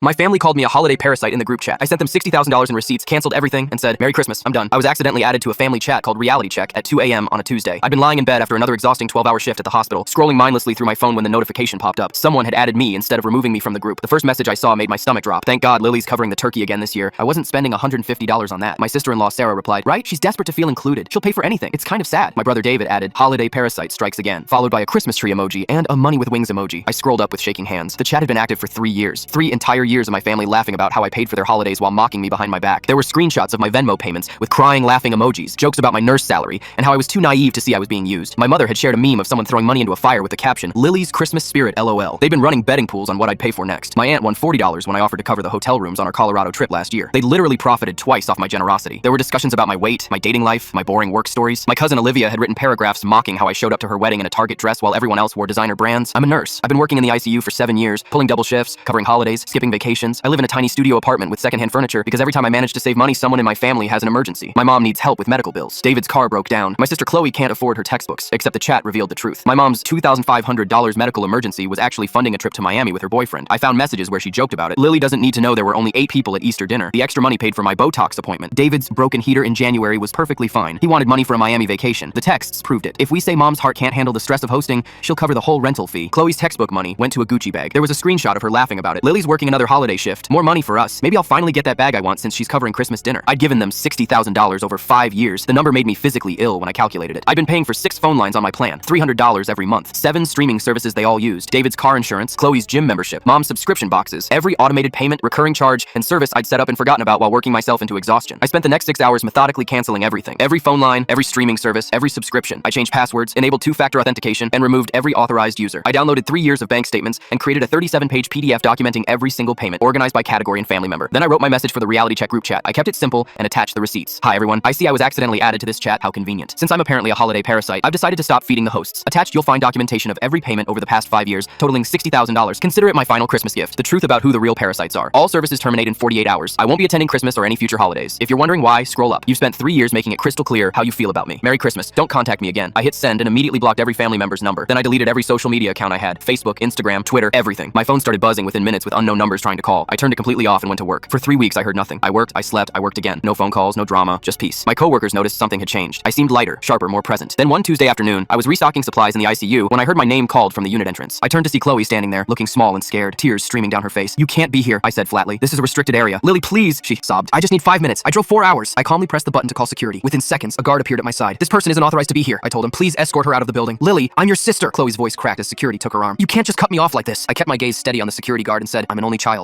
My family called me a holiday parasite in the group chat. I sent them $60,000 in receipts, canceled everything, and said, "Merry Christmas, I'm done." I was accidentally added to a family chat called Reality Check at 2 a.m. on a Tuesday. I'd been lying in bed after another exhausting 12-hour shift at the hospital, scrolling mindlessly through my phone when the notification popped up. Someone had added me instead of removing me from the group. The first message I saw made my stomach drop. Thank God Lily's covering the turkey again this year. I wasn't spending $150 on that. My sister-in-law Sarah replied, "Right? She's desperate to feel included. She'll pay for anything. It's kind of sad." My brother David added, "Holiday parasite strikes again," followed by a Christmas tree emoji and a money with wings emoji. I scrolled up with shaking hands. The chat had been active for 3 years. 3 entire years of my family laughing about how I paid for their holidays while mocking me behind my back. There were screenshots of my Venmo payments with crying, laughing emojis, jokes about my nurse salary, and how I was too naive to see I was being used. My mother had shared a meme of someone throwing money into a fire with the caption, "Lily's Christmas spirit, LOL." They'd been running betting pools on what I'd pay for next. My aunt won $40 when I offered to cover the hotel rooms on our Colorado trip last year. They'd literally profited twice off my generosity. There were discussions about my weight, my dating life, my boring work stories. My cousin Olivia had written paragraphs mocking how I showed up to her wedding in a Target dress while everyone else wore designer brands. I'm a nurse. I've been working in the ICU for 7 years, pulling double shifts, covering holidays, skipping vacations. I live in a tiny studio apartment with secondhand furniture because every time I manage to save money, someone in my family has an emergency. My mom needs help with medical bills. David's car broke down. My sister Chloe can't afford her textbooks, except the chat revealed the truth. My mom's $2,500 medical emergency was actually funding a trip to Miami with her boyfriend. I found messages where she joked about it. Lily doesn't need to know there were only 8 people at Easter dinner. The extra money paid for my Botox appointment. David's broken heater in January was perfectly fine. He wanted money for a Miami vacation. The texts proved it. If we say mom's heart can't handle the stress of hosting, she'll cover the whole rental fee. Chloe's textbook money went to a Gucci bag. There was a screenshot of her laughing about it. Lily's working another holiday shift. More money for us. Maybe I'll finally get that bag I want since she's covering Christmas dinner. I'd given them $60,000 over 5 years. The number made me physically ill when I calculated it. I'd been paying for 6 phone lines on my plan, $300 every month, 7 streaming services they all used, David's car insurance, Chloe's gym membership, mom's subscription boxes, every automated payment, recurring charge, and service I'd set up and forgotten about while working myself into exhaustion. I spent the next 6 hours methodically canceling everything. Every phone line, every streaming service, every subscription. I changed passwords, enabled 2-factor authentication, and removed every authorized user. I downloaded 3 years of bank statements and created a 37-page PDF documenting every single payment, organized by category and family member. Then I wrote my message for the Reality Check group chat. I kept it simple and attached the receipts. "Hi everyone, I see I was accidentally added to this chat, how convenient. Since I'm apparently a holiday parasite, I've decided to stop feeding the hosts. Attached you'll find documentation of every payment over the past 5 years, totaling $60,000. Consider it my final Christmas gift. The truth about who the real parasites are. All services terminate in 48 hours. I won't be attending Christmas or any future holidays. If you're wondering why, scroll up. You've spent 3 years making it crystal clear how you feel about me. Merry Christmas. Don't contact me again." I hit send and immediately blocked every family member's number. Then I deleted every social media account I had. Facebook, Instagram, Twitter, everything. My phone started buzzing within minutes with unknown numbers trying to call. I turned it completely off and went to work. For 3 weeks I heard nothing. I worked, I slept, I worked again. No phone calls, no drama, just peace. My coworkers noticed something had changed. I seemed lighter, sharper, more present. Then one Tuesday afternoon, I was restocking supplies in the ICU when I heard my name called from the unit entrance. I turned to see Chloe standing there, looking small and scared, tears streaming down her face. "You can't be here," I said flatly. "This is a restricted area." "Lily, please," she sobbed. "I just need 5 minutes. I drove 4 hours." I calmly pressed the button to call security. Within seconds, a guard appeared at my side. "This person isn't authorized to be here," I told him. "Please escort her out of the building." "Lily, I'm your sister." Chloe's voice cracked as security took her arm. "You can't just cut me off like this." I kept my gaze steady on the security guard and said, "I'm an only child.